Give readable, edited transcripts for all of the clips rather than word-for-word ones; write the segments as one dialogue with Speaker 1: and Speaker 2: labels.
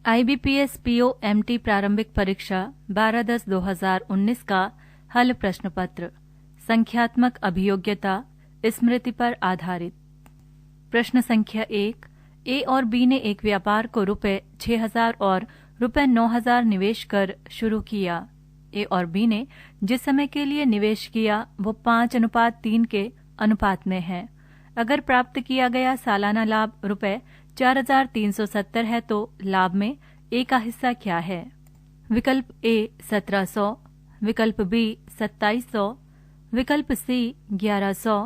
Speaker 1: IBPS PO MT प्रारंभिक परीक्षा 12/10/2019 का हल प्रश्न पत्र संख्यात्मक अभियोग्यता स्मृति पर आधारित। प्रश्न संख्या 1। ए और बी ने एक व्यापार को रुपए 6,000 और रुपए 9,000 निवेश कर शुरू किया। ए और बी ने जिस समय के लिए निवेश किया वो 5:3 के अनुपात में है। अगर प्राप्त किया गया सालाना लाभ रुपए 4,370 है तो लाभ में ए का हिस्सा क्या है? विकल्प ए 1,700, विकल्प बी 2,700, विकल्प सी 1,100,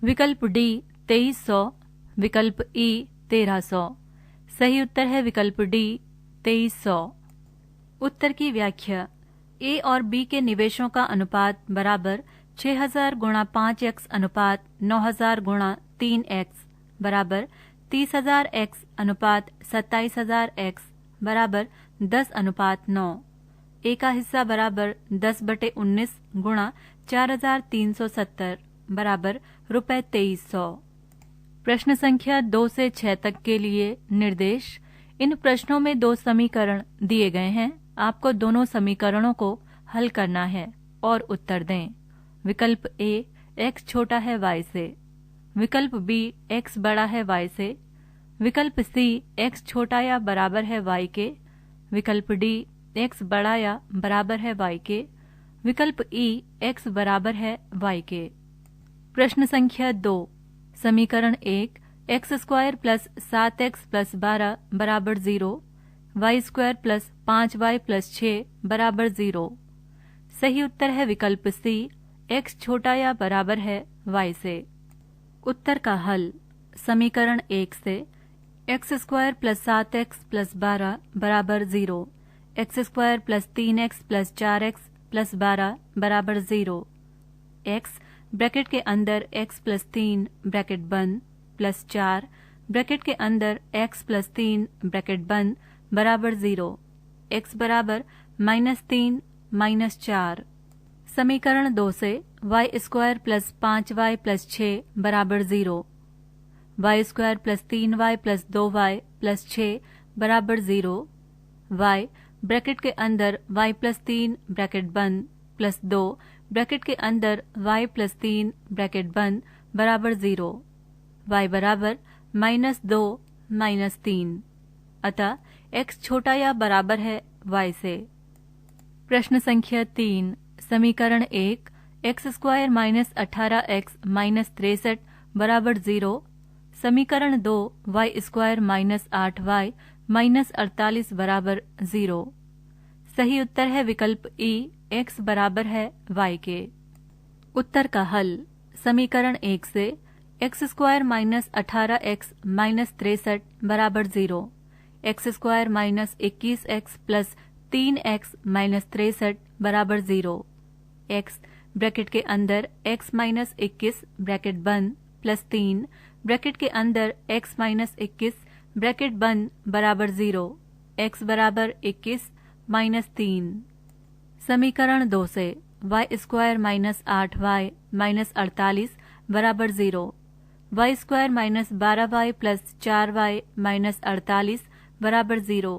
Speaker 1: विकल्प डी 2,300, विकल्प ई 1,300। सही उत्तर है विकल्प डी 2,300। उत्तर की व्याख्या। ए और बी के निवेशों का अनुपात बराबर 6,000 गुणा 5x अनुपात 9,000 गुणा 3x बराबर 30,000 x अनुपात 27,000 x बराबर 10:9। ए का हिस्सा बराबर 10/19 गुणा 4,370 बराबर रुपए 2,300। प्रश्न संख्या 2 से 6 तक के लिए निर्देश। इन प्रश्नों में 2 समीकरण दिए गए हैं। आपको दोनों समीकरणों को हल करना है और उत्तर दें। विकल्प ए x छोटा है y से, विकल्प बी x बड़ा है y से, विकल्प सी x छोटा या बराबर है y के, विकल्प डी x बड़ा या बराबर है y के, विकल्प ई x बराबर है y के। प्रश्न संख्या 2। समीकरण 1 x² प्लस 7x प्लस 12 बराबर 0, y² प्लस 5y प्लस 6 बराबर 0। सही उत्तर है विकल्प सी x छोटा या बराबर है y से। उत्तर का हल। समीकरण 1 से x² प्लस 7x प्लस 12 बराबर 0, x² plus 3x plus 4x plus 12 बराबर 0, x ब्रैकेट के अंदर x प्लस 3 ब्रैकेट बंद प्लस 4 ब्रैकेट के अंदर x प्लस 3 ब्रैकेट बंद बराबर 0, x बराबर -3 -4। समीकरण 2 से y² प्लस 5y प्लस 6 बराबर 0, y² plus 3y plus 2y plus 6 बराबर 0, y ब्रैकेट के अंदर y प्लस 3 ब्रैकेट बंद प्लस 2 ब्रैकेट के अंदर y प्लस 3 ब्रैकेट बंद बराबर 0, y बराबर -2 -3। अतः x छोटा या बराबर है y से। प्रश्न संख्या 3। समीकरण 1 x² माइनस 18x माइनस 63 बराबर 0। समीकरण 2 y² माइनस 8y माइनस 48 बराबर 0। सही उत्तर है विकल्प ई x बराबर है y के। उत्तर का हल। समीकरण 1 से x² माइनस 18x माइनस 63 बराबर 0, x² minus 21x plus 3x minus 63 बराबर 0, x ब्रैकेट के अंदर x माइनस 21 ब्रैकेट बंद प्लस 3 ब्रैकेट के अंदर x माइनस 21 ब्रैकेट बंद बराबर 0, x बराबर 21 माइनस 3। समीकरण 2 से y² माइनस 8y माइनस 48 बराबर 0, y² minus 12y plus 4y minus 48 बराबर 0,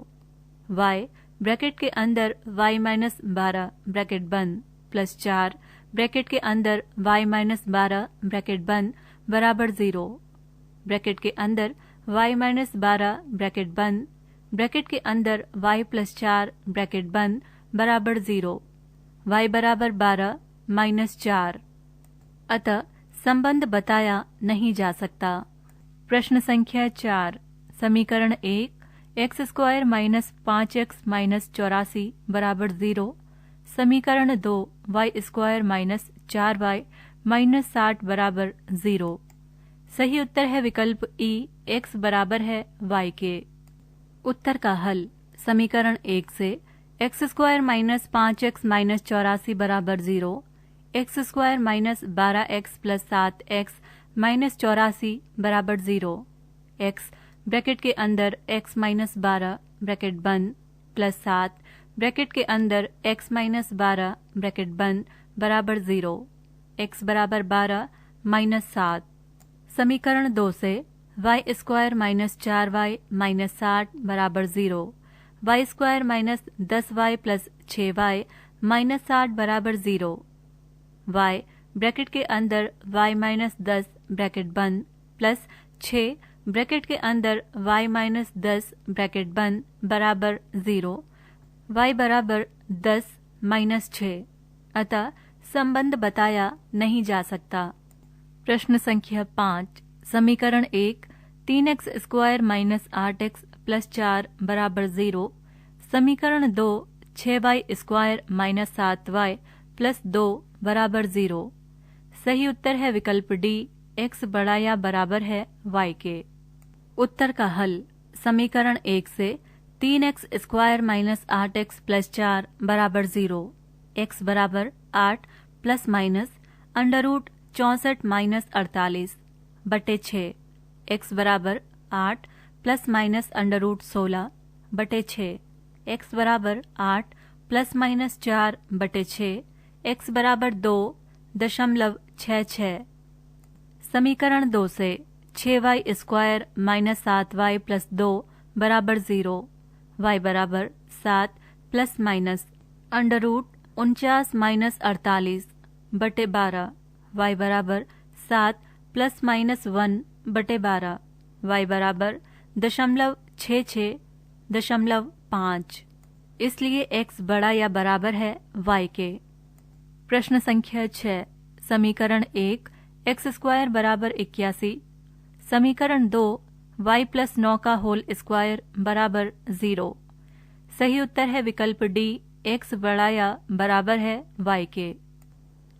Speaker 1: y ब्रैकेट के अंदर y माइनस 12 ब्रैकेट बंद प्लस 4 ब्रैकेट के अंदर y माइनस 12 ब्रैकेट बंद बराबर 0, ब्रैकेट के अंदर y माइनस 12 ब्रैकेट बंद ब्रैकेट के अंदर y प्लस 4 ब्रैकेट बंद बराबर 0, y बराबर 12 माइनस 4। अतः संबंध बताया नहीं जा सकता। प्रश्न संख्या 4। समीकरण 1 x² माइनस 5x माइनस 84 बराबर 0। समीकरण 2 y² माइनस 4y माइनस 60 बराबर 0। सही उत्तर है विकल्प ई x बराबर है y के। उत्तर का हल। समीकरण 1 से x² माइनस 5x माइनस 84 बराबर 0, x² minus 12x plus 7x minus 84 बराबर 0, x ब्रैकेट के अंदर x माइनस 12 ब्रैकेट बंद प्लस 7 ब्रैकेट के अंदर x माइनस 12 ब्रैकेट बंद बराबर 0, x बराबर 12 माइनस 7। समीकरण 2 से y² माइनस 4y माइनस 60 बराबर 0, Y square minus 10y plus 6y minus 60 बराबर 0। y ब्रैकेट के अंदर y माइनस 10 ब्रैकेट बंद प्लस 6 ब्रैकेट के अंदर y माइनस 10 ब्रैकेट बंद बराबर 0। y बराबर 10 माइनस 6, अतः संबंध बताया नहीं जा सकता। प्रश्न संख्या 5, समीकरण 1 3x square minus 8x plus 4 बराबर 0। समीकरण 2 6y square minus 7y plus 2 बराबर 0। सही उत्तर है विकल्प डी, x बड़ा या बराबर है y के। उत्तर का हल समीकरण 1 से 3x square minus 8x plus 4 बराबर 0, x बराबर 8 plus minus under root 64 minus 48 बटे 6, x बराबर 8 प्लस माइनस अंडर रूट 16 बटे 6, x बराबर 8 प्लस माइनस 4 बटे 6, x बराबर 2.66। समीकरण 2 से 6y square minus 7y plus 2 बराबर 0, y बराबर 7 plus minus under root 49 minus 48 बटे 12, y बराबर 7 प्लस माइनस 1 बटे 12, y बराबर 0.66.5, इसलिए x बड़ा या बराबर है y के। प्रश्न संख्या 6, समीकरण 1 x स्क्वायर बराबर 81, समीकरण 2 y प्लस 9 का होल स्क्वायर बराबर 0। सही उत्तर है विकल्प डी, x बड़ा या बराबर है y के।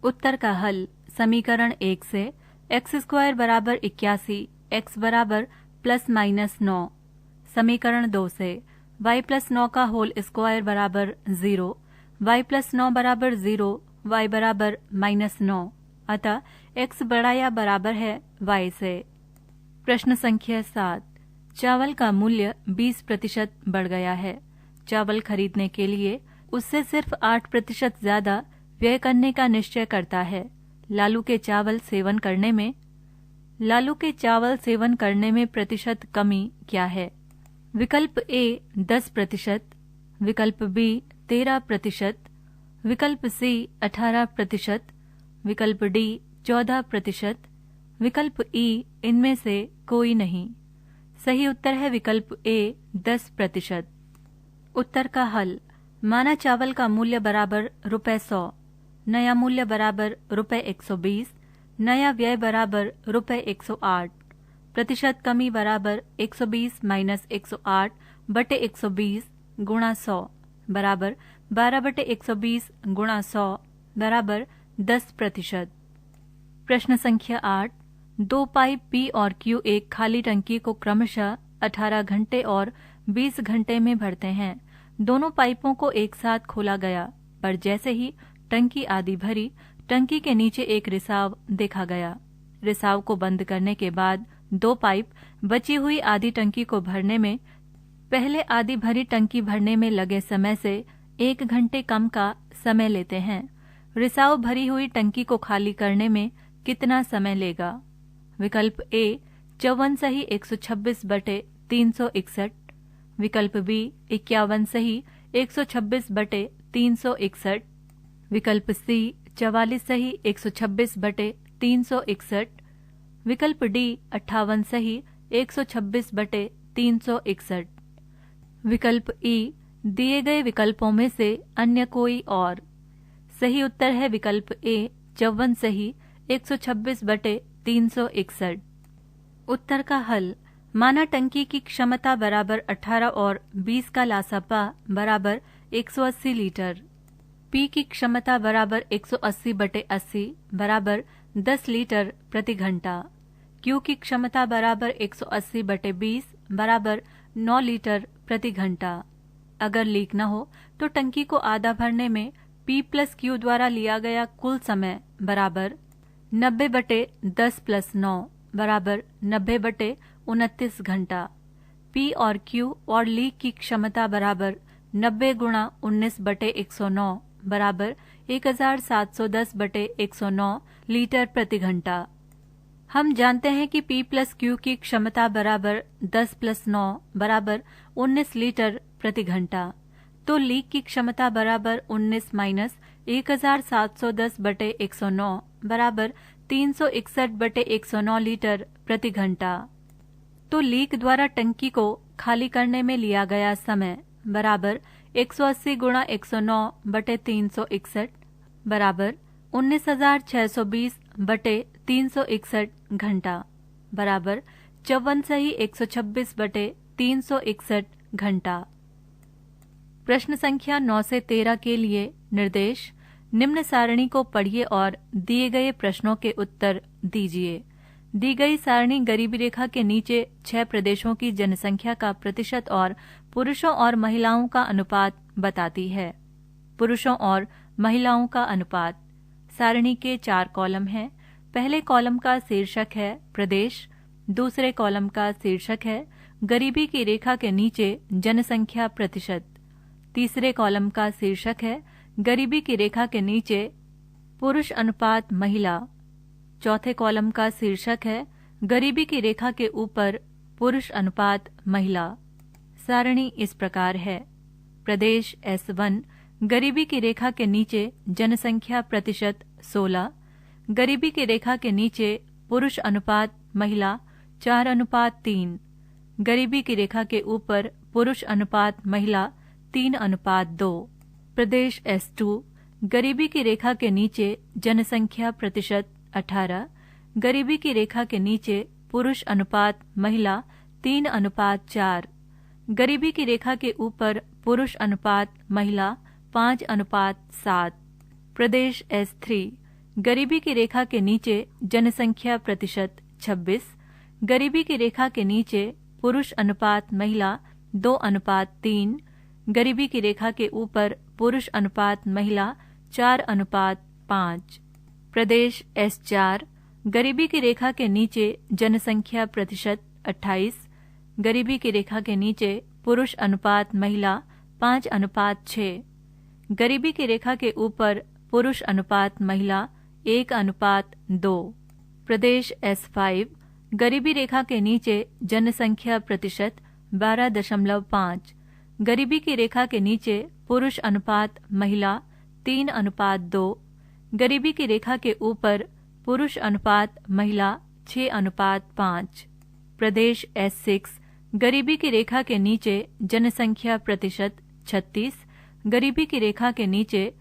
Speaker 1: उत्तर का हल समीकरण 1 से x स्क्वायर बराबर 81, x बराबर प्लस माइनस 9। समीकरण 2 से y प्लस 9 का होल स्क्वायर बराबर 0, y प्लस 9 बराबर 0, y बराबर माइनस 9, अतः x बड़ा या बराबर है y से। प्रश्न संख्या 7, चावल का मूल्य 20% बढ़ गया है। चावल खरीदने के लिए उससे सिर्फ 8% ज्यादा व्यय करने का निश्चय करता है। लालू के चावल सेवन करने में प्रतिशत कमी क्या है? विकल्प ए 10%, विकल्प बी 13%, विकल्प सी 18%, विकल्प डी 14%, विकल्प ई इनमें से कोई नहीं। सही उत्तर है विकल्प ए 10%। उत्तर का हल माना चावल का मूल्य बराबर ₹100, नया मूल्य बराबर ₹120, नया व्यय बराबर ₹108, प्रतिशत कमी बराबर 120 माइनस 108 बटे 120 गुणा 100 बराबर 12 बटे 120 गुणा 100 बराबर 10%। प्रश्न संख्या 8, 2 पाइप P और Q एक खाली टंकी को क्रमशः 18 घंटे और 20 घंटे में भरते हैं। दोनों पाइपों को एक साथ खोला गया, पर जैसे ही टंकी आधी भरी, टंकी के नीचे एक रिसाव देखा गया। रिसाव को बंद करने के बाद 2 पाइप बची हुई आधी टंकी को भरने में पहले आधी भरी टंकी भरने में लगे समय से 1 घंटे कम का समय लेते हैं। रिसाव भरी हुई टंकी को खाली करने में कितना समय लेगा? विकल्प ए 54 सही 126 बटे 361, विकल्प बी 51 सही 126 बटे 361, विकल्प सी 44 सही 126 बटे 361, विकल्प डी 58 सही 126 बटे 361। विकल्प ई दिए गए विकल्पों में से अन्य कोई और। सही उत्तर है विकल्प ए 54 सही 126 बटे 361। उत्तर का हल माना टंकी की क्षमता बराबर 18 और 20 का लासापा बराबर 180 लीटर, पी की क्षमता बराबर 180 बटे 80 बराबर 10 लीटर प्रति घंटा, क्यू की क्षमता बराबर 180 बटे 20 बराबर 9 लीटर प्रति घंटा। अगर लीक न हो तो टंकी को आधा भरने में P प्लस Q द्वारा लिया गया कुल समय बराबर 90 बटे 10 प्लस 9 बराबर 90 बटे 29 घंटा। P और Q और लीक की क्षमता बराबर 90 गुणा 19 बटे 109 बराबर 1710 बटे 109 लीटर प्रति घंटा। हम जानते हैं कि P प्लस क्यू की क्षमता बराबर 10 प्लस 9 बराबर 19 लीटर प्रति घंटा। तो लीक की क्षमता बराबर 19 माइनस 1710 बटे 109 बराबर 361 बटे 109 लीटर प्रति घंटा। तो लीक द्वारा टंकी को खाली करने में लिया गया समय बराबर 180 गुणा 109 बटे 361 बराबर 19,620 बटे 361 घंटा बराबर 54 सही 126 बटे 361 घंटा। प्रश्न संख्या 9 से 13 के लिए निर्देश। निम्न सारणी को पढ़िए और दिए गए प्रश्नों के उत्तर दीजिए। दी गई सारणी गरीबी रेखा के नीचे 6 प्रदेशों की जनसंख्या का प्रतिशत और पुरुषों और महिलाओं का अनुपात बताती है। पुरुषों और महिलाओं का अनुपात। सारणी के 4 कॉलम हैं। पहले कॉलम का शीर्षक है प्रदेश, दूसरे कॉलम का शीर्षक है गरीबी की रेखा के नीचे जनसंख्या प्रतिशत, तीसरे कॉलम का शीर्षक है गरीबी की रेखा के नीचे पुरुष अनुपात महिला, चौथे कॉलम का शीर्षक है गरीबी की रेखा के ऊपर पुरुष अनुपात महिला। सारणी इस प्रकार है। प्रदेश S1 गरीबी की रेखा के नीचे जनसंख्या प्रतिशत 16, गरीबी की रेखा के नीचे पुरुष अनुपात महिला 4:3, गरीबी की रेखा के ऊपर पुरुष अनुपात महिला 3:2। प्रदेश S2 गरीबी की रेखा के नीचे जनसंख्या प्रतिशत 18, गरीबी की रेखा के नीचे पुरुष अनुपात महिला 3:4, गरीबी की रेखा के ऊपर पुरुष अनुपात महिला 5:7। प्रदेश S3 गरीबी की रेखा के नीचे जनसंख्या प्रतिशत 26, गरीबी की रेखा के नीचे पुरुष अनुपात महिला 2:3, गरीबी की रेखा के ऊपर पुरुष अनुपात महिला 4:5। प्रदेश S4 गरीबी की रेखा के नीचे जनसंख्या प्रतिशत 28, गरीबी की रेखा के नीचे पुरुष अनुपात महिला 5:6, गरीबी की रेखा के ऊपर पुरुष अनुपात महिला 1:2। प्रदेश S5 गरीबी रेखा के नीचे जनसंख्या प्रतिशत 12.5, गरीबी की रेखा के नीचे पुरुष अनुपात महिला 3:2, गरीबी की रेखा के ऊपर पुरुष अनुपात महिला 6:5। प्रदेश S6 गरीबी की रेखा के नीचे जनसंख्या प्रतिशत 36, गरीबी की रेखा के नीचे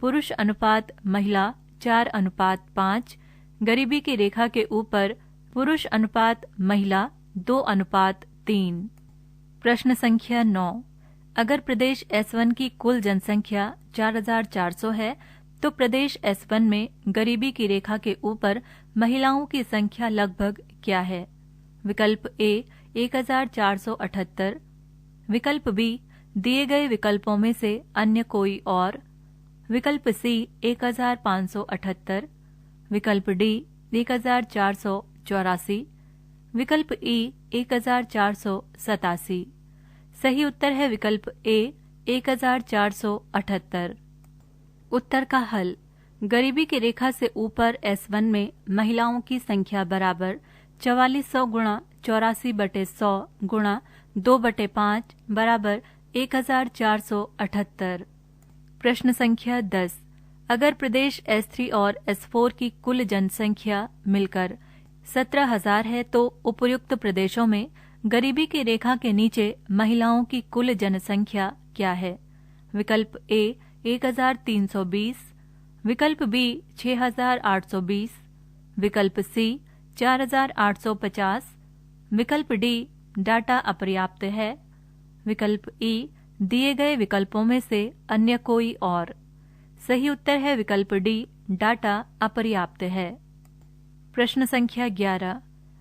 Speaker 1: पुरुष अनुपात महिला 4:5, गरीबी की रेखा के ऊपर पुरुष अनुपात महिला 2:3। प्रश्न संख्या 9। अगर प्रदेश S1 की कुल जनसंख्या 4,400 है तो प्रदेश S1 में गरीबी की रेखा के ऊपर महिलाओं की संख्या लगभग क्या है? विकल्प A 1,478, विकल्प B दिए गए विकल्पों में से अन्य कोई और, विकल्प C 1,578, विकल्प D 1,484, विकल्प E 1,487। सही उत्तर है विकल्प A 1,478। उत्तर का हल। गरीबी की रेखा से ऊपर S1 में महिलाओं की संख्या बराबर 4400 गुणा 84/100 गुणा 2/5 बराबर 1,478। प्रश्न संख्या 10। अगर प्रदेश S3 और S4 की कुल जनसंख्या मिलकर 17,000 है तो उपर्युक्त प्रदेशों में गरीबी की रेखा के नीचे महिलाओं की कुल जनसंख्या क्या है? विकल्प A 1,320, विकल्प B 6,820, विकल्प C 4,850, विकल्प D डाटा अपर्याप्त है, विकल्प E दिए गए विकल्पों में से अन्य कोई और। सही उत्तर है विकल्प D डाटा अपर्याप्त है। प्रश्न संख्या 11।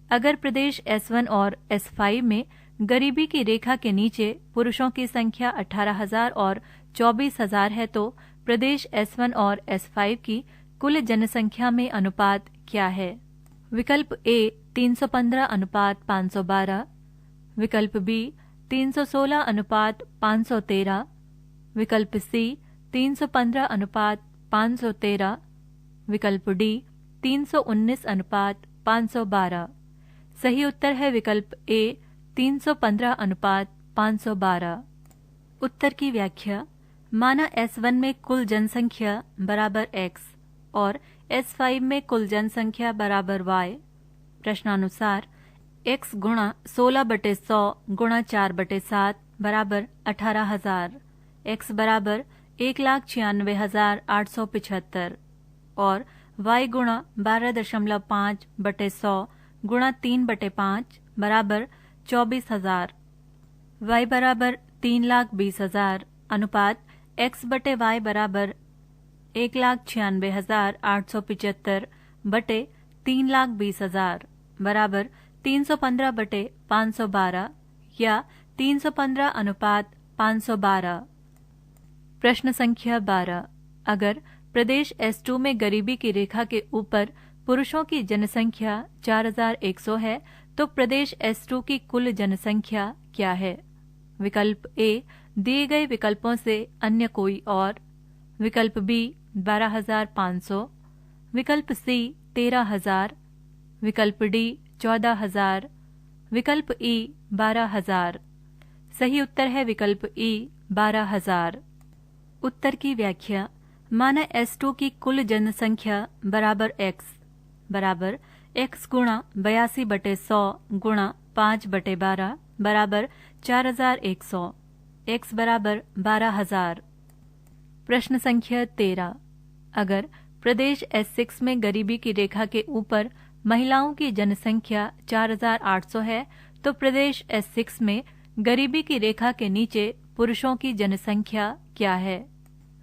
Speaker 1: अगर प्रदेश S1 और S5 में गरीबी की रेखा के नीचे पुरुषों की संख्या 18,000 और 24,000 है तो प्रदेश S1 और S5 की कुल जनसंख्या में अनुपात क्या है? विकल्प A 315:512, विकल्प B 316:513, विकल्प C 315:513, विकल्प D 512। सही उत्तर है विकल्प ए 315 अनुपात 512। उत्तर की व्याख्या। माना S1 में कुल जनसंख्या बराबर x और S5 में कुल जनसंख्या बराबर y। प्रश्नानुसार x गुणा 16/100 गुणा 4/7 बराबर 18,000, x बराबर 1,96,875 और y गुणा 12.5/100 गुणा 3/5 बराबर 24,000, y बराबर 3,20,000 अनुपात x बटे y बराबर 1,96,875 बटे 3,20,000 बराबर 315/512 या 315 अनुपात 512। प्रश्न संख्या 12। अगर प्रदेश S2 में गरीबी की रेखा के ऊपर पुरुषों की जनसंख्या 4,100 है तो प्रदेश S2 की कुल जनसंख्या क्या है? विकल्प ए दिए गए विकल्पों से अन्य कोई और, विकल्प बी 12,500, विकल्प सी 13,000, विकल्प डी 14,000, विकल्प ई 12,000। सही उत्तर है विकल्प ई 12,000। उत्तर की व्याख्या। माना S2 की कुल जनसंख्या बराबर x बराबर x गुणा 82/100 गुणा 5/12 बराबर 4,100, x बराबर 12,000। प्रश्न संख्या 13। अगर प्रदेश S6 में गरीबी की रेखा के ऊपर महिलाओं की जनसंख्या 4,800 है तो प्रदेश S6 में गरीबी की रेखा के नीचे पुरुषों की जनसंख्या क्या है?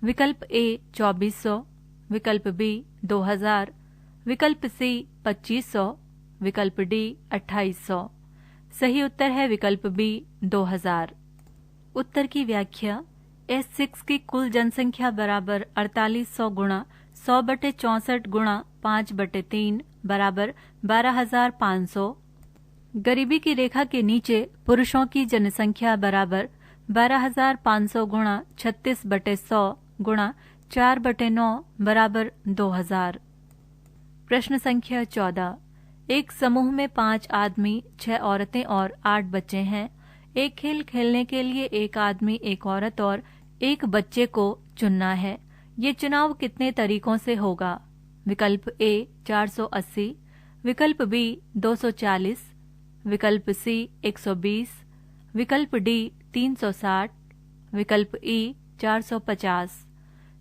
Speaker 1: विकल्प ए 2,400, विकल्प बी 2,000, विकल्प सी 2,500, विकल्प डी 2,800। सही उत्तर है विकल्प बी 2,000। उत्तर की व्याख्या। S6 की कुल जनसंख्या बराबर 4,800 गुणा 100/64 गुणा 5/3 बराबर 12,500। गरीबी की रेखा के नीचे पुरुषों की जनसंख्या बराबर 12,500 गुणा 36/100 गुणा 4/9 बराबर 2,000। प्रश्न संख्या 14। एक समूह में 5 आदमी, 6 औरतें और 8 बच्चे हैं। एक खेल खेलने के लिए एक आदमी, एक औरत और एक बच्चे को चुनना है। ये चुनाव कितने तरीकों से होगा? विकल्प ए 480, विकल्प बी 240, विकल्प सी 120, विकल्प डी 360, विकल्प ई 450।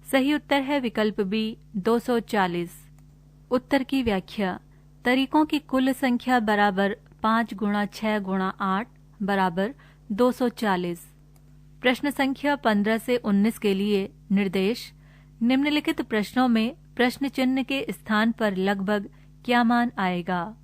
Speaker 1: सही उत्तर है विकल्प बी 240। उत्तर की व्याख्या। तरीकों की कुल संख्या बराबर 5 गुणा 6 गुणा 8 बराबर 240। प्रश्न संख्या 15 से 19 के लिए निर्देश। निम्नलिखित प्रश्नों में प्रश्न चिन्ह के स्थान पर लगभग क्या मान आएगा?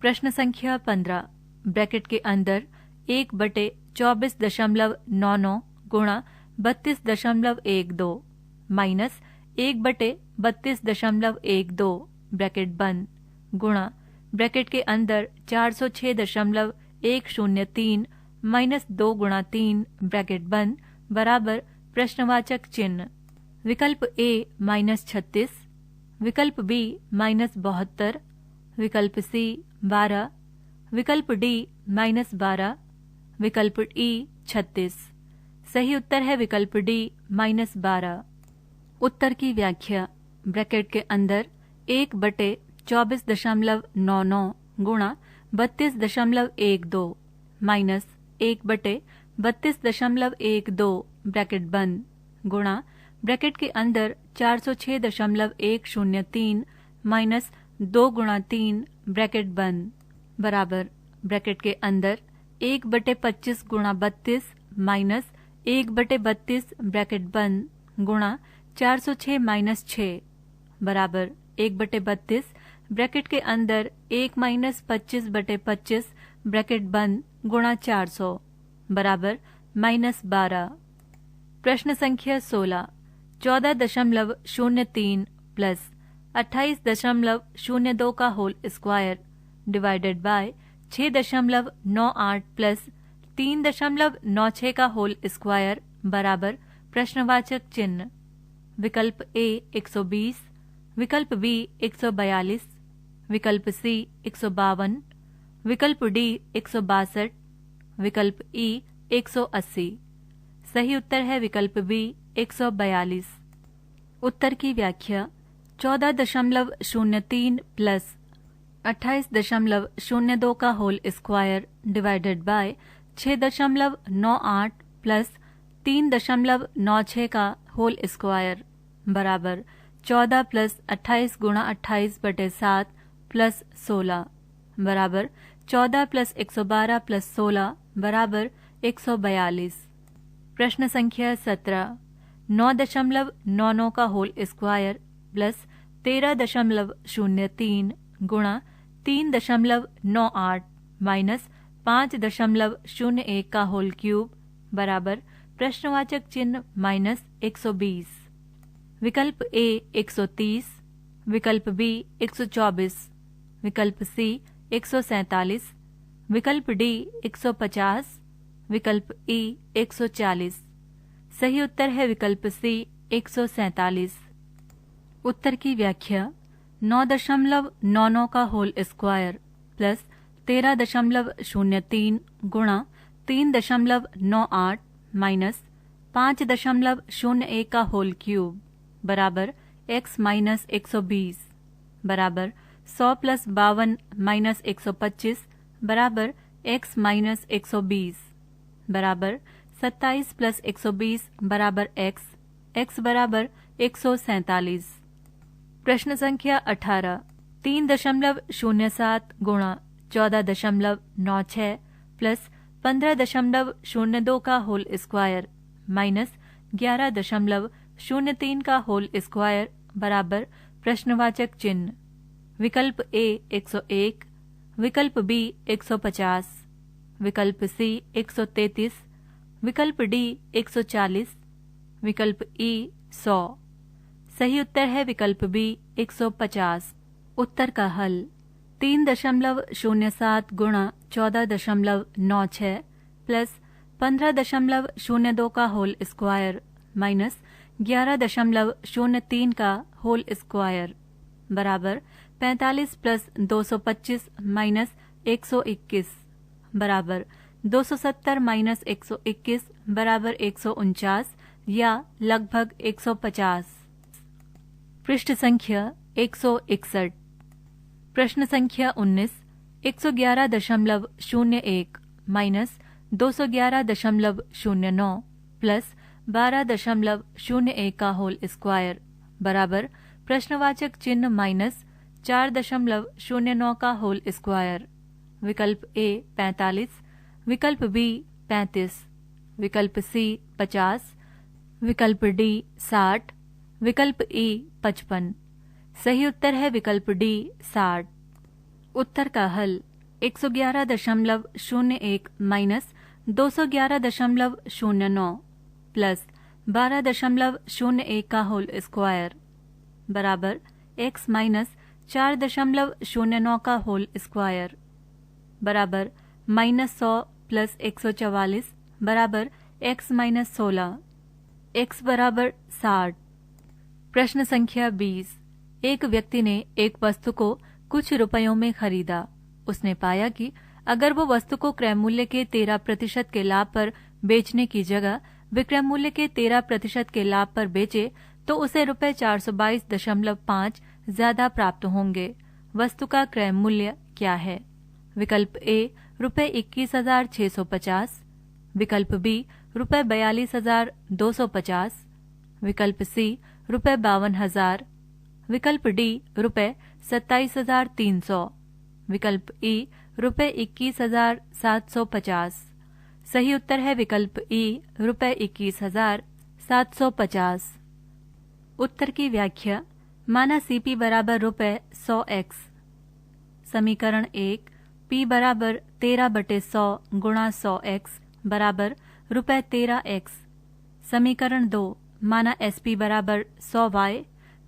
Speaker 1: प्रश्न संख्या 15 ब्रैकेट के अंदर 1/24.99 गुणा 32.12 माइनस 1/32.12 ब्रैकेट बंद गुणा ब्रैकेट के अंदर 406.103 माइनस 2 गुणा 3 ब्रैकेट बंद बराबर प्रश्नवाचक चिन्ह। विकल्प ए -36, विकल्प बी -72, विकल्प सी 12, विकल्प डी -12, विकल्प ई 36। सही उत्तर है विकल्प डी -12। उत्तर की व्याख्या। ब्रैकेट के अंदर 1/24.99 गुणा 32.12 माइनस 1/32.12 ब्रैकेट बंद गुणा ब्रैकेट के अंदर 406.103 माइनस 2 गुणा 3 ब्रैकेट बंद बराबर ब्रैकेट के अंदर 1/25 गुणा 32 माइनस 1/32 ब्रैकेट बंद गुणा 406 माइनस 6 बराबर 1/32 ब्रैकेट के अंदर 1 माइनस 25/25 ब्रैकेट बंद गुणा 400 बराबर -12। प्रश्न संख्या 16 14.03 प्लस 28.02 का whole square divided by 6.98 plus 3.96 का होल स्क्वायर बराबर प्रश्नवाचक चिन्ह। विकल्प ए 120, विकल्प बी 142, विकल्प सी 152, विकल्प डी 162, विकल्प ई 180। सही उत्तर है विकल्प बी 142। उत्तर की व्याख्या 14.03 प्लस 28.02 का whole square divided by 6.98 plus 3.96 का होल स्क्वायर बराबर 14 प्लस 28 गुणा 28/7 प्लस 16 बराबर 14 प्लस 112 प्लस 16 बराबर 142। प्रश्न संख्या 17 9.99 का होल स्क्वायर प्लस 13.03 गुणा 3.98 माइनस 5.01 का होल क्यूब बराबर प्रश्नवाचक चिन्ह माइनस 120। विकल्प ए 130, विकल्प बी 124, विकल्प सी 147, विकल्प डी 150, विकल्प ई 140। सही उत्तर है विकल्प सी 147। उत्तर की व्याख्या 9.99 का होल स्क्वायर प्लस 13.03 गुणा 3.98 माइनस 5.01 का होल क्यूब बराबर x माइनस 120 बराबर 100 प्लस 52 माइनस 125 बराबर x माइनस 120 बराबर 27 प्लस 120 बराबर x बराबर 147। प्रश्न संख्या 18 3.07 गुणा 14.96 प्लस 15.02 का होल स्क्वायर माइनस 11.03 का होल स्क्वायर बराबर प्रश्नवाचक चिन्ह। विकल्प ए 101, विकल्प बी 150, विकल्प सी 133, विकल्प डी 140, विकल्प ई 100। सही उत्तर है विकल्प बी 150। उत्तर का हल 3.07 गुणा 14.96 प्लस 15.02 का होल स्क्वायर माइनस 11.03 का होल स्क्वायर बराबर 45 प्लस 225 माइनस 121 बराबर 270 माइनस 121 बराबर 149 या लगभग 150। पृष्ठ संख्या 161। प्रश्न संख्या 19 111.01 माइनस 211.09 प्लस 12.01 का होल स्क्वायर बराबर प्रश्नवाचक चिन्ह माइनस 4.09 का होल स्क्वायर। विकल्प ए 45, विकल्प बी 35, विकल्प सी 50, विकल्प डी 60, विकल्प ई 55। सही उत्तर है विकल्प डी 60। उत्तर का हल 111.01 माइनस 211.09 प्लस 12.01 का होल स्क्वायर बराबर x माइनस 4.09 का होल स्क्वायर बराबर -100 प्लस 144 बराबर x माइनस 16, x बराबर 60। प्रश्न संख्या 20 एक व्यक्ति ने एक वस्तु को कुछ रुपयों में खरीदा। उसने पाया कि अगर वो वस्तु को क्रय मूल्य के 13% के लाभ पर बेचने की जगह विक्रय मूल्य के 13% के लाभ पर बेचे तो उसे रुपये 422.5 ज्यादा प्राप्त होंगे। वस्तु का क्रय मूल्य क्या है? विकल्प ए रुपये 21,650, विकल्प बी रुपये 42,250, विकल्प सी रुपये 52,000, विकल्प डी रुपये 27,300, विकल्प ई रुपये 21,750। सही उत्तर है विकल्प ई रुपये 21,750। उत्तर की व्याख्या माना सीपी बराबर रुपये 100x। समीकरण 1 P बराबर 13/100 गुणा 100x बराबर रुपये 13x। समीकरण 2 माना SP बराबर 100y,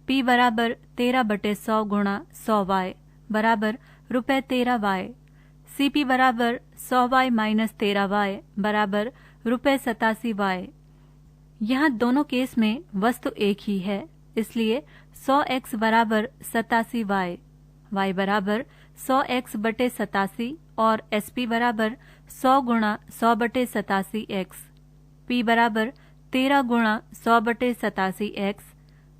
Speaker 1: P बराबर 13/100 गुणा 100y बराबर रुपये 13y। CP बराबर 100y माइनस 13y बराबर रुपये 87y। यहाँ दोनों केस में वस्तु एक ही है, इसलिए 100x बराबर 87y। y बराबर 100x बटे 87 और sp बराबर 100 गुणा 100 बटे 87x, p बराबर 13 गुणा 100 बटे 87x।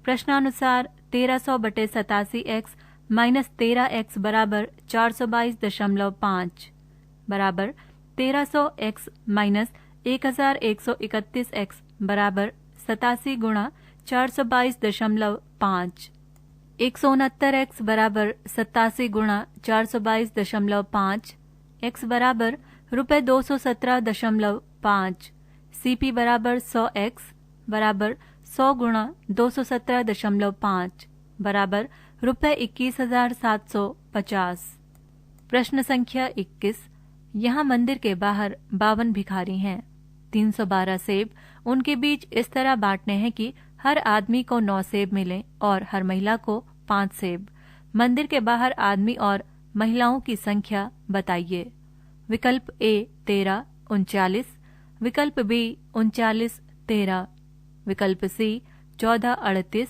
Speaker 1: प्रश्नानुसार 1300 बटे 87x माइनस 13x बराबर 422.5 बराबर 1300x माइनस 1131x बराबर 87 गुणा 422.5। 169x बराबर 87 गुणा 422.5, x बराबर ₹217.5, CP बराबर 100x बराबर 100 गुणा 217.5 बराबर ₹21,750। प्रश्न संख्या 21। यहाँ मंदिर के बाहर 52 भिखारी हैं। 312 सेब उनके बीच इस तरह बांटने हैं कि हर आदमी को 9 सेब मिले और हर महिला को 5 सेब। मंदिर के बाहर आदमी और महिलाओं की संख्या बताइए। विकल्प ए 13 39, विकल्प बी 39 13, विकल्प सी 14 38,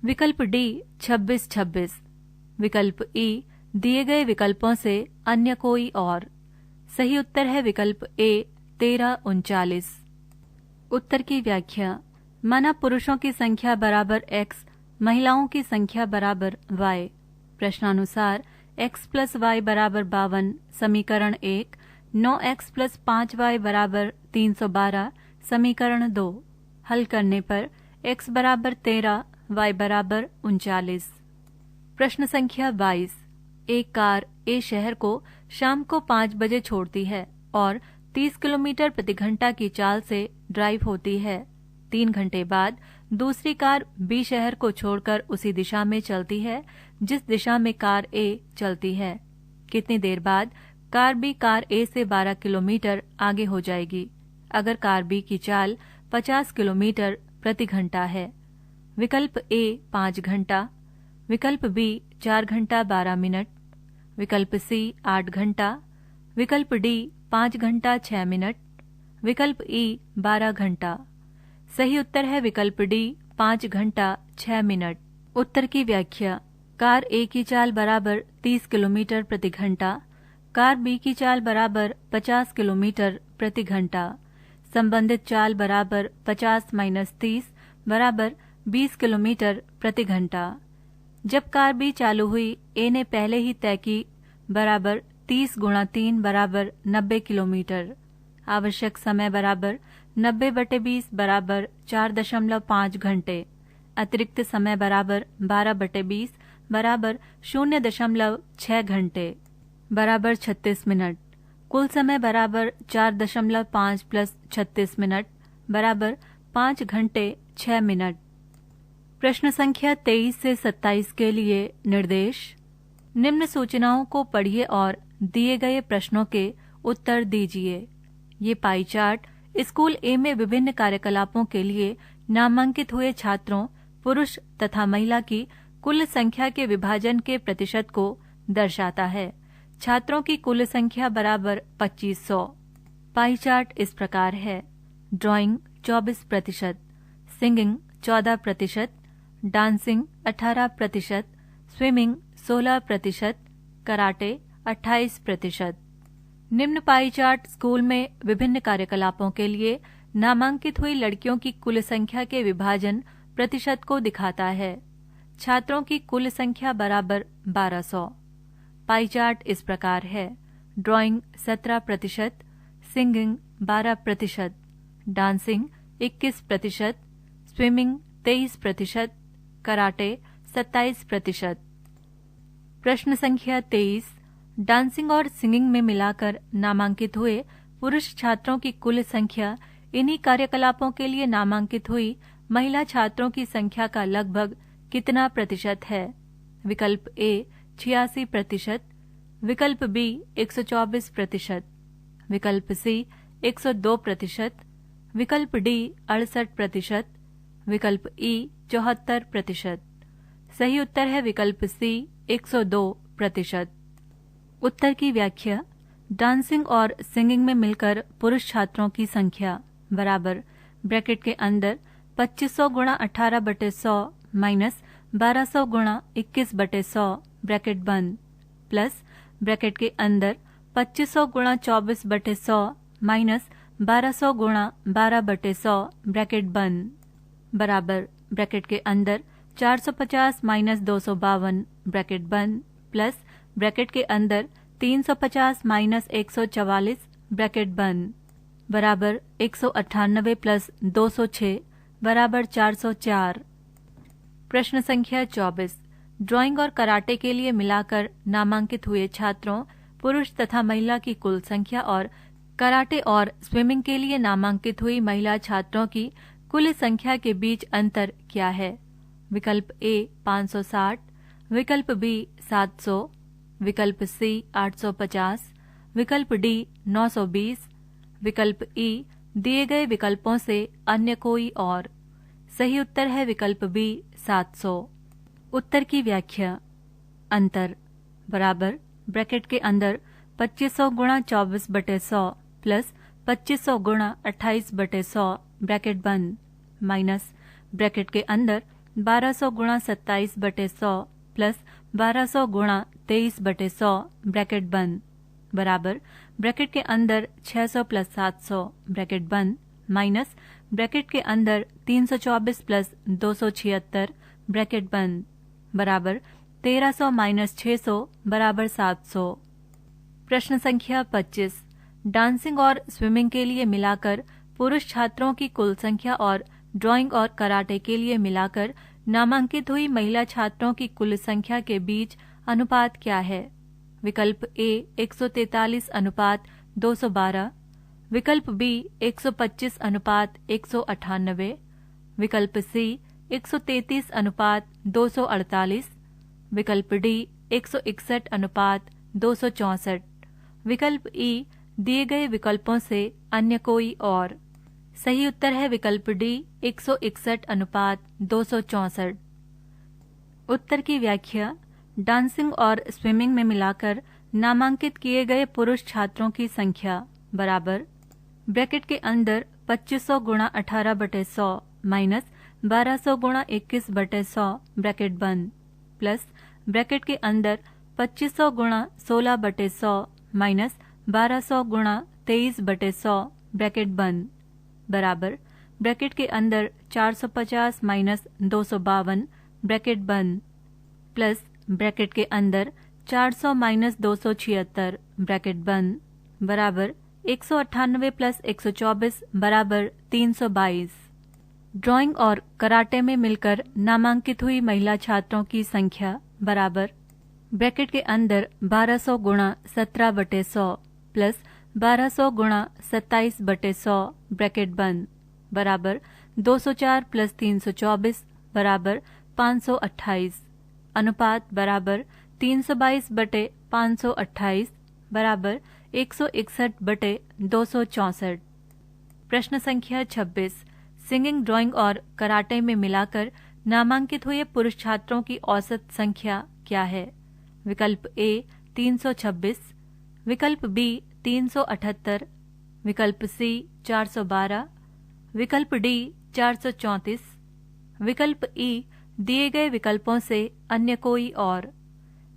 Speaker 1: विकल्प डी 26 26, विकल्प ई दिए गए विकल्पों से अन्य कोई और। सही उत्तर है विकल्प ए 13 39। उत्तर की व्याख्या। माना पुरुषों की संख्या बराबर x, महिलाओं की संख्या बराबर y। प्रश्नानुसार x प्लस y बराबर 52 समीकरण 1, 9x प्लस 5y बराबर 312 समीकरण 2। हल करने पर x बराबर 13, y बराबर 39। प्रश्न संख्या 22। एक कार ए शहर को शाम को 5 बजे छोड़ती है और 30 किलोमीटर प्रति घंटा की चाल से ड्राइव होती है। 3 घंटे बाद दूसरी कार बी शहर को छोड़कर उसी दिशा में चलती है जिस दिशा में कार ए चलती है। कितनी देर बाद कार बी कार ए से 12 किलोमीटर आगे हो जाएगी अगर कार बी की चाल 50 किलोमीटर प्रति घंटा है। विकल्प ए 5 घंटा, विकल्प बी 4 घंटा 12 मिनट, विकल्प सी 8 घंटा, विकल्प डी 5 घंटा 6 मिनट, विकल्प ई 12 घंटा। सही उत्तर है विकल्प डी 5 घंटा 6 मिनट। उत्तर की व्याख्या। कार ए की चाल बराबर 30 किलोमीटर प्रति घंटा, कार बी की चाल बराबर 50 किलोमीटर प्रति घंटा। संबंधित चाल बराबर 50 माइनस 30 बराबर 20 किलोमीटर प्रति घंटा। जब कार बी चालू हुई, ए ने पहले ही तय की बराबर 30 गुणा 3 बराबर 90 किलोमीटर। आवश्यक समय बराबर 90 बटे 20 बराबर 4.5 घंटे। अतिरिक्त समय बराबर 12 बटे 20 बराबर 0.6 घंटे बराबर 36 मिनट। कुल समय बराबर 4.5 प्लस 36 मिनट बराबर 5 घंटे 6 मिनट। प्रश्न संख्या 23 से 27 के लिए निर्देश। निम्न सूचनाओं को पढ़िए और दिए गए प्रश्नों के उत्तर दीजिए। ये पाई चार्ट स्कूल ए में विभिन्न कार्यकलापों के लिए नामांकित हुए छात्रों, पुरुष तथा महिला की कुल संख्या के विभाजन के प्रतिशत को दर्शाता है। छात्रों की कुल संख्या बराबर 2500। पाई चार्ट इस प्रकार है। Drawing 24%, singing 14%, dancing 18%, swimming 16%, karate 28%। निम्न पाई चार्ट स्कूल में विभिन्न कार्यकलापों के लिए नामांकित हुई लड़कियों की कुल संख्या के विभाजन प्रतिशत को दिखाता है। छात्रों की कुल संख्या बराबर 1200। पाई चार्ट इस प्रकार है। Drawing 17%, singing 12%, dancing 21%, swimming 23%, karate 27%। प्रश्न संख्या 23। डांसिंग और सिंगिंग में मिलाकर नामांकित हुए पुरुष छात्रों की कुल संख्या इन्हीं कार्यकलापों के लिए नामांकित हुई महिला छात्रों की संख्या का लगभग कितना प्रतिशत है? विकल्प ए 86%, विकल्प बी 124%, विकल्प सी 102%, विकल्प डी 68%, विकल्प ई 74%। सही उत्तर है विकल्प सी 102%। उत्तर की व्याख्या। डांसिंग और सिंगिंग में मिलकर पुरुष छात्रों की संख्या बराबर ब्रैकेट के अंदर 2500 गुणा 18 बटे 100 माइनस 1200 गुणा 21 बटे 100 ब्रैकेट बंद, प्लस ब्रैकेट के अंदर 2500 गुणा 24/100 माइनस 1200 गुणा 12/100 ब्रैकेट बंद, बराबर ब्रैकेट के अंदर 450 माइनस 252 ब्रैकेट बंद, प्लस ब्रैकेट के अंदर 350 माइनस 144 ब्रैकेट बंद, बराबर 198 प्लस 206 बराबर 404। प्रश्न संख्या 24। ड्राइंग और कराटे के लिए मिलाकर नामांकित हुए छात्रों पुरुष तथा महिला की कुल संख्या और कराटे और स्विमिंग के लिए नामांकित हुई महिला छात्रों की कुल संख्या के बीच अंतर क्या है? विकल्प ए 560, विकल्प बी 700, विकल्प सी 850, विकल्प डी 920, विकल्प ई दिए गए विकल्पों से अन्य कोई और। सही उत्तर है विकल्प बी 700। उत्तर की व्याख्या। अंतर बराबर ब्रैकेट के अंदर 2500 गुणा 24/100 प्लस 2500 गुणा 28/100 ब्रैकेट बंद, माइनस ब्रैकेट के अंदर 1200 गुणा 27/100 प्लस 1200 गुणा 23/100 ब्रैकेट बंद, बराबर ब्रैकेट के अंदर 600 प्लस 700 ब्रैकेट बंद, माइनस ब्रैकेट के अंदर 324 प्लस 276 ब्रैकेट बंद, बराबर 1300 माइनस 600 बराबर 700। प्रश्न संख्या 25। डांसिंग और स्विमिंग के लिए मिलाकर पुरुष छात्रों की कुल संख्या और ड्राइंग और कराटे के लिए मिलाकर नामांकित हुई महिला छात्रों की कुल संख्या के बीच अनुपात क्या है? विकल्प ए 143 अनुपात 212, विकल्प बी 125 अनुपात 198, विकल्प सी 133 अनुपात 248, विकल्प डी 161 अनुपात 264, विकल्प ई दिए गए विकल्पों से अन्य कोई और। सही उत्तर है विकल्प डी 161 अनुपात 264। उत्तर की व्याख्या। डांसिंग और स्विमिंग में मिलाकर नामांकित किए गए पुरुष छात्रों की संख्या बराबर ब्रैकेट के अंदर 2500 गुणा 18/100 माइनस 1200 गुणा 21/100 ब्रैकेट बंद, प्लस ब्रैकेट के अंदर 2500 गुणा 16/100 माइनस 1200 गुणा 23/100 ब्रैकेट बंद, बराबर ब्रैकेट के अंदर 450 माइनस 252 ब्रैकेट बंद, प्लस ब्रैकेट के अंदर 400 माइनस 276 ब्रैकेट बंद, बराबर 198 प्लस 124 बराबर 322। ड्राइंग और कराटे में मिलकर नामांकित हुई महिला छात्रों की संख्या बराबर ब्रैकेट के अंदर 1200 गुणा 17/100 प्लस 1200 गुणा 27/100 ब्रैकेट बंद, बराबर 204 प्लस 324 बराबर 528। अनुपात बराबर 322/528 बराबर 161/264। प्रश्न संख्या 26। सिंगिंग, ड्राइंग और कराटे में मिलाकर नामांकित हुए पुरुष छात्रों की औसत संख्या क्या है? विकल्प ए 326, विकल्प बी 378, विकल्प सी 412, विकल्प डी 434, विकल्प ई दिए गए विकल्पों से अन्य कोई और।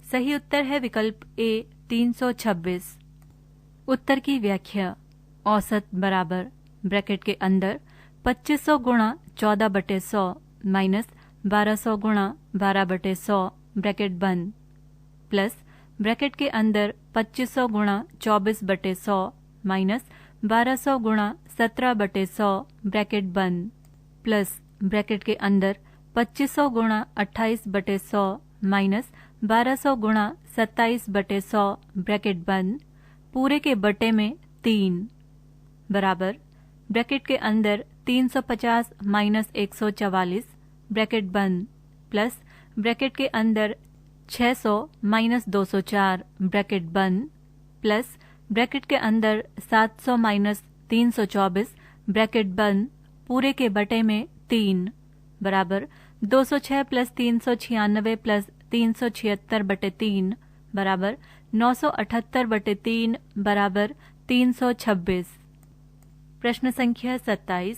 Speaker 1: सही उत्तर है विकल्प ए 326। उत्तर की व्याख्या। औसत बराबर ब्रैकेट के अंदर 2500 गुणा 14/100 माइनस 1200 गुणा 12/100 ब्रैकेट बंद, प्लस ब्रैकेट के अंदर 2500 गुणा 24/100 माइनस 1200 गुणा 17/100 ब्रैकेट बंद, प्लस ब्रैकेट के अंदर 2500 गुणा 28/100 माइनस 1200 गुणा 27/100 ब्रैकेट बंद, पूरे के बटे में 3 बराबर ब्रैकेट के अंदर 350 माइनस 144 ब्रैकेट बंद, प्लस ब्रैकेट के अंदर 600 माइनस 204 ब्रैकेट बंद, प्लस ब्रैकेट के अंदर 700 माइनस 324 ब्रैकेट बंद, पूरे के बटे में 3 बराबर 206 प्लस 396 प्लस 376/3 बराबर 978/3 बराबर 326। प्रश्न संख्या 27।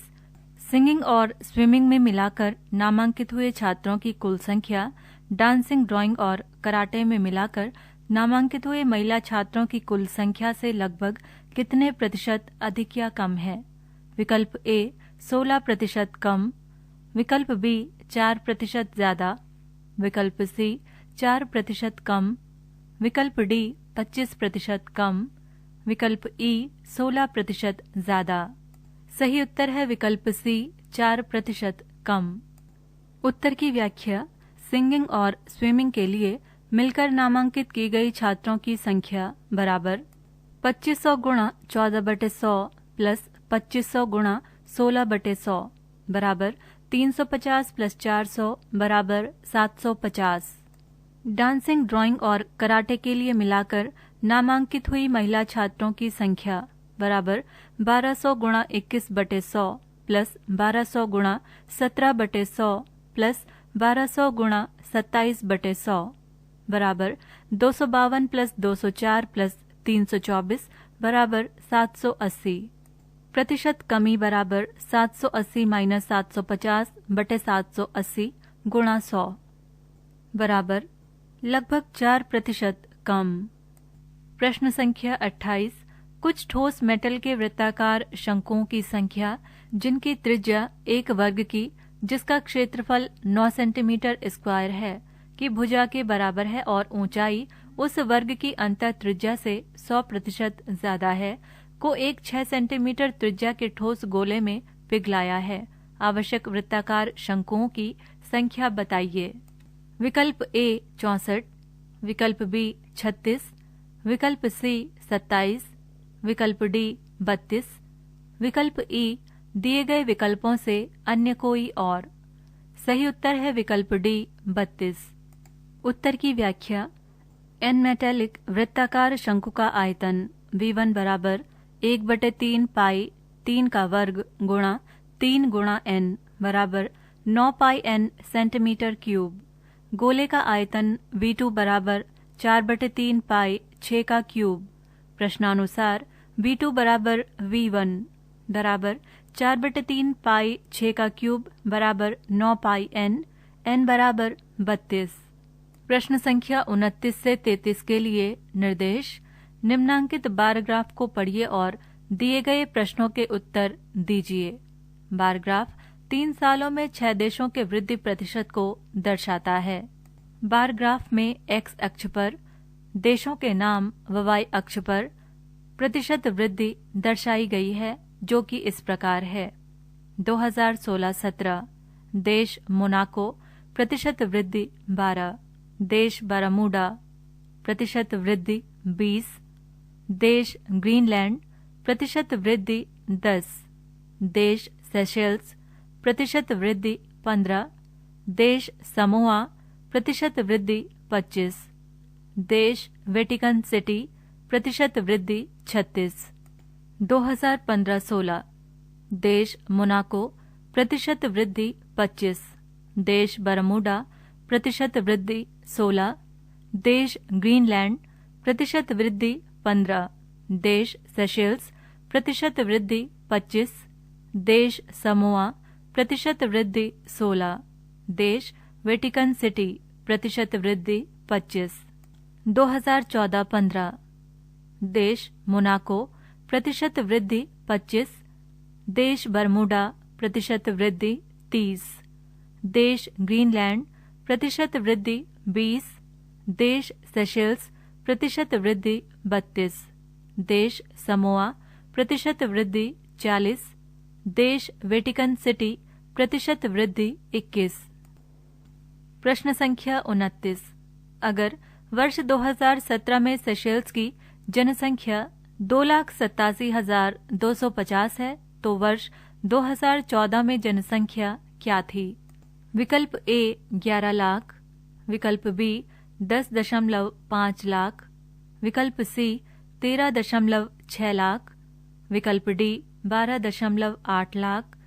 Speaker 1: सिंगिंग और स्विमिंग में मिलाकर नामांकित हुए छात्रों की कुल संख्या डांसिंग, ड्राइंग और कराटे में मिलाकर नामांकित हुए महिला छात्रों की कुल संख्या से लगभग कितने प्रतिशत अधिक या कम है? विकल्प ए 16% कम, विकल्प बी 4% ज्यादा, विकल्प सी 4% कम, विकल्प डी 25% कम, विकल्प ई 16% ज्यादा। सही उत्तर है विकल्प सी 4% कम। उत्तर की व्याख्या। सिंगिंग और स्विमिंग के लिए मिलकर नामांकित की गई छात्रों की संख्या बराबर 2500 गुणा 14/100 प्लस 2500 गुणा 16/100 बराबर 350 प्लस 400 बराबर 750। डांसिंग, ड्राइंग और कराटे के लिए मिलाकर नामांकित हुई महिला छात्रों की संख्या बराबर 1200 गुणा 21/100 प्लस 1200 गुणा 17/100 प्लस 1200 गुणा 27/100 बराबर 252 प्लस 204 प्लस 324 बराबर 780। प्रतिशत कमी बराबर 780 माइनस 750/780 गुणा 100 बराबर लगभग 4% कम। प्रश्न संख्या 28। कुछ ठोस मेटल के वृत्ताकार शंकुओं की संख्या जिनकी त्रिज्या 1 वर्ग की, जिसका क्षेत्रफल 9 सेंटीमीटर स्क्वायर है, की भुजा के बराबर है और ऊंचाई उस वर्ग की अंतर त्रिज्या से 100% ज्यादा है, को एक 6 सेंटीमीटर त्रिज्या के ठोस गोले में पिघलाया है। आवश्यक वृत्ताकार शंकुओं की संख्या बताइए। विकल्प ए 64, विकल्प बी 36, विकल्प सी 27, विकल्प डी 32, विकल्प ई दिए गए विकल्पों से अन्य कोई और। सही उत्तर है विकल्प डी 32। उत्तर की व्याख्या। एन मेटेलिक वृत्ताकार शंकु का आयतन V1 बराबर 1/3 पाई 3 का वर्ग गुणा 3 गुणा n बराबर 9 पाई n सेंटीमीटर क्यूब। गोले का आयतन V2 बराबर 4/3 पाई 6 का क्यूब। प्रश्नानुसार V2 बराबर V1 बराबर 4/3 पाई 6 का क्यूब बराबर 9 पाई n बराबर 32। प्रश्न संख्या 29 से 33 के लिए निर्देश। निम्नांकित बार ग्राफ को पढ़िए और दिए गए प्रश्नों के उत्तर दीजिए। बार ग्राफ 3 सालों में 6 देशों के वृद्धि प्रतिशत को दर्शाता है। बार ग्राफ में x अक्ष पर देशों के नाम व y अक्ष पर प्रतिशत वृद्धि दर्शाई गई है, जो कि इस प्रकार है। 2016-17 देश मोनाको प्रतिशत वृद्धि 12, देश बरमूडा प्रतिशत वृद्धि 20, देश ग्रीनलैंड प्रतिशत वृद्धि 10, देश सेशेल्स प्रतिशत वृद्धि 15, देश समोआ प्रतिशत वृद्धि 25, देश वेटिकन सिटी प्रतिशत वृद्धि 36। 2015-16 देश मोनाको प्रतिशत वृद्धि 25, देश बरमूडा प्रतिशत वृद्धि 16, देश ग्रीनलैंड प्रतिशत वृद्धि 15, देश सेशेल्स प्रतिशत वृद्धि 25, देश समोआ प्रतिशत वृद्धि 16, देश वेटिकन सिटी प्रतिशत वृद्धि 25। 2014-15 देश मोनाको प्रतिशत वृद्धि 25, देश बरमूडा प्रतिशत वृद्धि 30, देश ग्रीनलैंड प्रतिशत वृद्धि 20, देश सेशेल्स प्रतिशत वृद्धि 32, देश समोआ प्रतिशत वृद्धि 40, देश वेटिकन सिटी प्रतिशत वृद्धि 21। प्रश्न संख्या 29। अगर वर्ष 2017 में सेशेल्स की जनसंख्या 2,87,250 है, तो वर्ष 2014 में जनसंख्या क्या थी? विकल्प ए 11 लाख, विकल्प बी 10.5 लाख, विकल्प सी 13.6 लाख, विकल्प डी 12.8 लाख,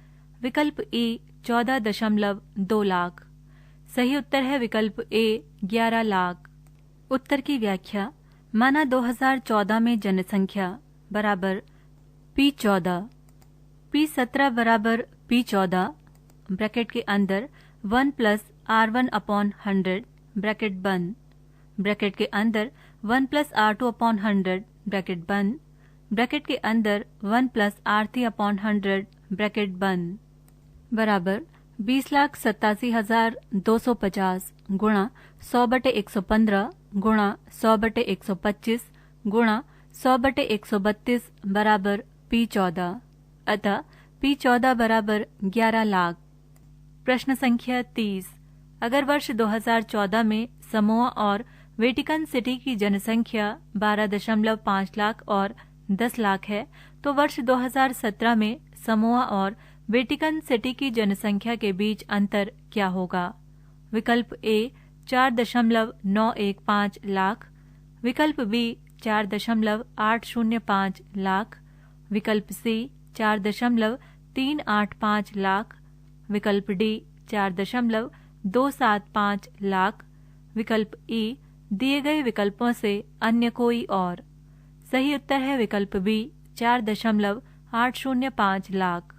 Speaker 1: विकल्प ई 14.2 लाख। सही उत्तर है विकल्प ए 11 लाख। उत्तर की व्याख्या। माना 2014 में जनसंख्या बराबर P14, P17 बराबर P14 ब्रैकेट के अंदर 1 + R1/100 ब्रैकेट बंद, ब्रैकेट के अंदर 1 + R2/100 ब्रैकेट बंद, ब्रैकेट के अंदर 1 + R3/100 ब्रैकेट बंद बराबर 20,87,250 गुणा 100/115 गुणा 100/125 गुणा 100/132 बराबर P14। अतः P14 बराबर 11 लाख। प्रश्न संख्या 30। अगर वर्ष 2014 में समोआ और वेटिकन सिटी की जनसंख्या 12.5 लाख और 10 लाख है, तो वर्ष 2017 में समोआ और वेटिकन सिटी की जनसंख्या के बीच अंतर क्या होगा? विकल्प ए 4.915 लाख, विकल्प बी 4.805 लाख, विकल्प सी 4.385 लाख, विकल्प डी 4.275 लाख, विकल्प ई दिए गए विकल्पों से अन्य कोई और। सही उत्तर है विकल्प बी 4.805 लाख।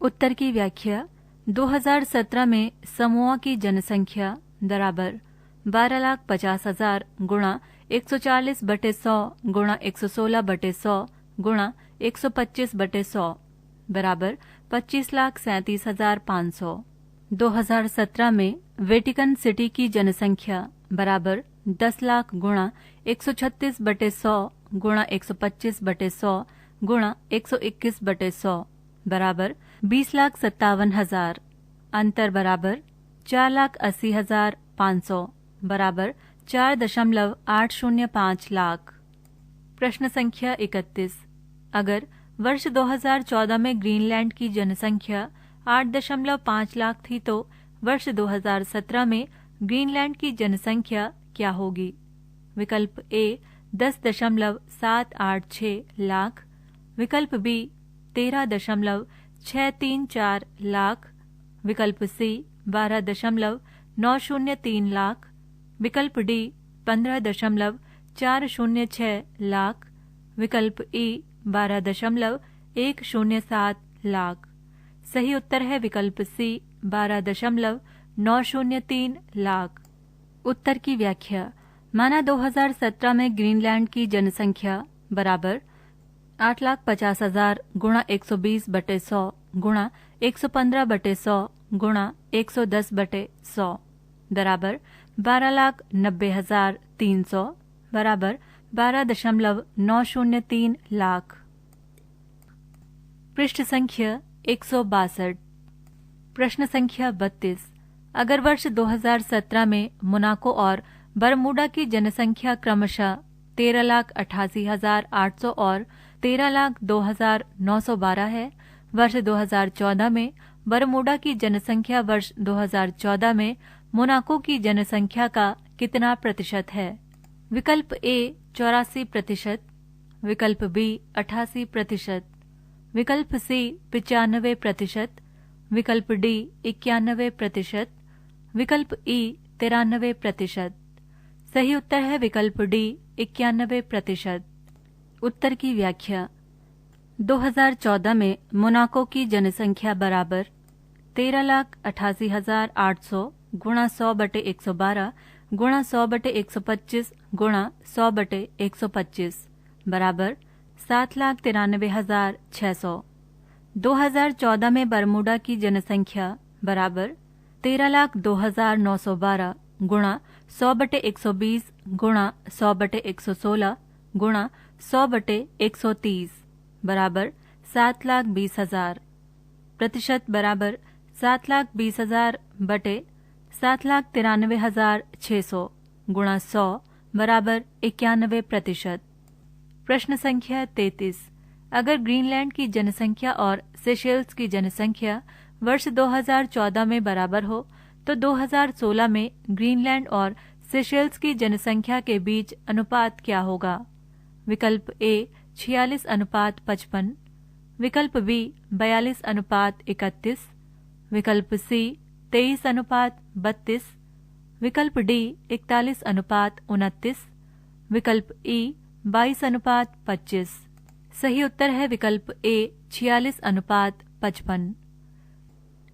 Speaker 1: उत्तर की व्याख्या। 2017 में समोआ की जनसंख्या बराबर 12,50,000 गुणा 140/100 गुणा 116/100 गुणा 125/100 बराबर 25,37,500। 2017 में वेटिकन सिटी की जनसंख्या बराबर 10 लाख गुणा 136/100 गुणा 125/100 गुणा 121/100 बराबर 20,57,000। अंतर बराबर 4,80,500 बराबर 4.805 लाख। प्रश्न संख्या 31। अगर वर्ष 2014 में ग्रीनलैंड की जनसंख्या 8.5 लाख थी, तो वर्ष 2017 में ग्रीनलैंड की जनसंख्या क्या होगी? विकल्प ए 10.786 लाख, विकल्प बी 13.634 लाख, विकल्प सी 12.903 लाख, विकल्प डी 15.406 लाख, विकल्प ई 12.107 लाख। सही उत्तर है विकल्प सी 12.903 लाख। उत्तर की व्याख्या। माना 2017 में ग्रीनलैंड की जनसंख्या बराबर 8,50,000 गुणा 120/100 गुणा 115/100 गुणा 110/100 बराबर 12,90,300 बराबर 12.903 लाख। पृष्ठ संख्या 162। प्रश्न संख्या 32। अगर वर्ष 2017 में मोनाको और बरमूडा की जनसंख्या क्रमशः 13,88,800 और 13,02,912 है, वर्ष 2014 में बरमूडा की जनसंख्या वर्ष 2014 में मोनाको की जनसंख्या का कितना प्रतिशत है? विकल्प ए 84%, विकल्प बी 88%, विकल्प सी 95%, विकल्प डी 91%, विकल्प ई 93%। सही उत्तर है विकल्प डी 91%। उत्तर की व्याख्या। 2014 में मोनाको की जनसंख्या बराबर 13,88,800 गुणा 100/112 गुणा 100/125 गुणा 100/125 बराबर 7,93,600। 2014 में बरमूडा की जनसंख्या बराबर 13,02,912 गुणा 100/120 गुणा 100/116 गुणा 100/130 बराबर 7,20,000। प्रतिशत बराबर 7,20,000 बटे 7,93,600 गुणा 100 बराबर 91%। प्रश्न संख्या 33। अगर ग्रीनलैंड की जनसंख्या और सेशेल्स की जनसंख्या वर्ष 2014 में बराबर हो, तो 2016 में ग्रीनलैंड और सेशेल्स की जनसंख्या के बीच अनुपात क्या होगा? विकल्प ए 46:55, विकल्प बी 42:31, विकल्प सी 23:32, विकल्प डी 41:29, विकल्प ई 22:25। सही उत्तर है विकल्प ए 46:55।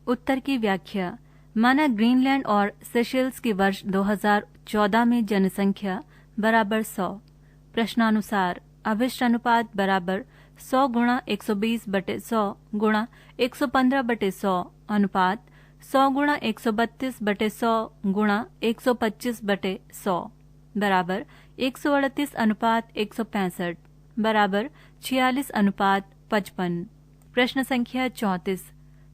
Speaker 1: उत्तर की व्याख्या। माना ग्रीनलैंड और सेशेल्स की वर्ष 2014 में जनसंख्या बराबर 100। प्रश्नानुसार अभिष्ट अनुपात बराबर 100 गुणा 120/100 गुणा 115/100 अनुपात 100 गुणा 132/100 गुणा 125/100 बराबर 138 अनुपात 165 बराबर 46 अनुपात 55। प्रश्न संख्या 34।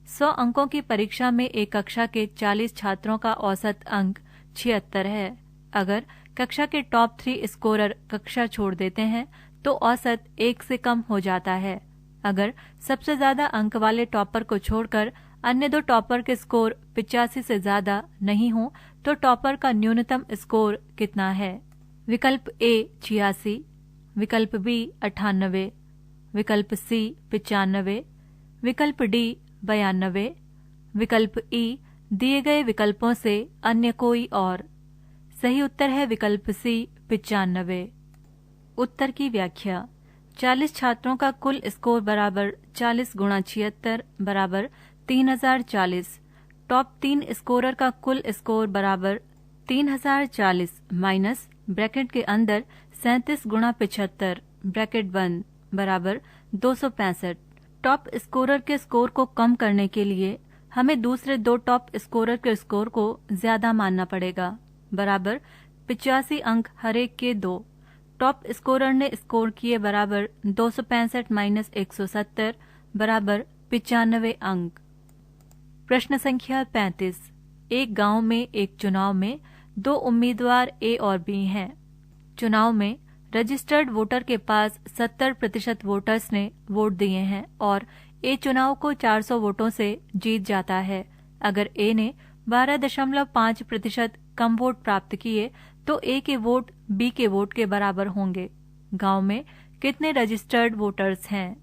Speaker 1: 100 अंकों की परीक्षा में एक कक्षा के 40 छात्रों का औसत अंक 76 है। अगर कक्षा के टॉप 3 स्कोरर कक्षा छोड़ देते हैं तो औसत 1 से कम हो जाता है। अगर सबसे ज्यादा अंक वाले टॉपर को छोड़कर अन्य 2 टॉपर के स्कोर 85 से ज्यादा नहीं हो तो टॉपर का न्यूनतम स्कोर कितना है? विकल्प ए 86, विकल्प बी 98, विकल्प सी 95, विकल्प डी 92, विकल्प ई दिए गए विकल्पों से अन्य कोई और। सही उत्तर है विकल्प सी 95। उत्तर की व्याख्या। 40 छात्रों का कुल स्कोर बराबर 40 गुणा 76 बराबर 3040। टॉप 3 स्कोरर का कुल स्कोर बराबर 3040 माइनस ब्रैकेट के अंदर 37 गुणा 75 ब्रैकेट बंद बराबर 265। टॉप स्कोरर के स्कोर को कम करने के लिए हमें दूसरे 2 टॉप स्कोरर के स्कोर को ज्यादा मानना पड़ेगा बराबर 85 अंक हर एक के 2। टॉप स्कोरर ने स्कोर किए बराबर 265 माइनस 170 बराबर 95 अंक। प्रश्न संख्या 35। एक गांव में एक चुनाव में 2 उम्मीदवार ए और बी हैं। चुनाव में रजिस्टर्ड वोटर के पास 70% वोटर्स ने वोट दिए हैं और ए चुनाव को 400 वोटों से जीत जाता है। अगर ए ने 12.5% कम वोट प्राप्त किए तो ए के वोट बी के वोट के बराबर होंगे। गांव में कितने रजिस्टर्ड वोटर्स हैं?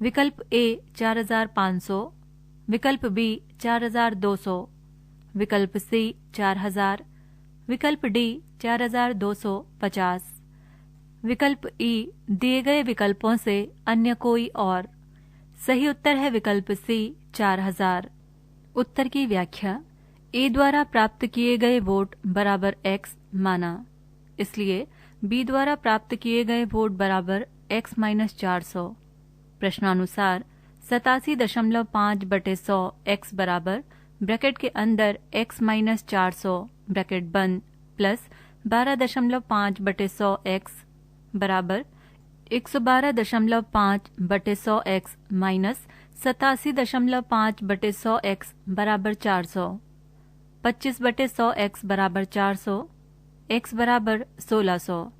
Speaker 1: विकल्प ए 4500, विकल्प बी 4200, विकल्प सी 4000, विकल्प डी 4250, विकल्प ई दिए गए विकल्पों से अन्य कोई और। सही उत्तर है विकल्प सी 4000। उत्तर की व्याख्या। ए द्वारा प्राप्त किए गए वोट बराबर x माना, इसलिए बी द्वारा प्राप्त किए गए वोट बराबर x माइनस 400। प्रश्नानुसार 87.5/100 x बराबर ब्रैकेट के अंदर x माइनस 400 ब्रैकेट बंद प्लस 12.5/100 x बराबर 112.5/100 x माइनस 87.5/100 x बराबर 400। 25/100 x बराबर 400, x बराबर 1600।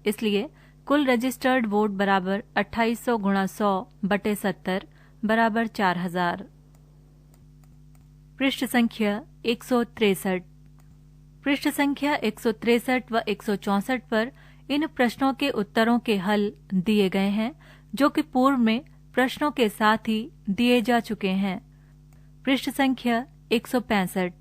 Speaker 1: इसलिए कुल रजिस्टर्ड वोट बराबर 2800 गुणा 100/70 बराबर 4000। पृष्ठ संख्या 163। पृष्ठ संख्या 163 व 164 पर इन प्रश्नों के उत्तरों के हल दिए गए हैं जो कि पूर्व में प्रश्नों के साथ ही दिए जा चुके हैं। पृष्ठ संख्या 165।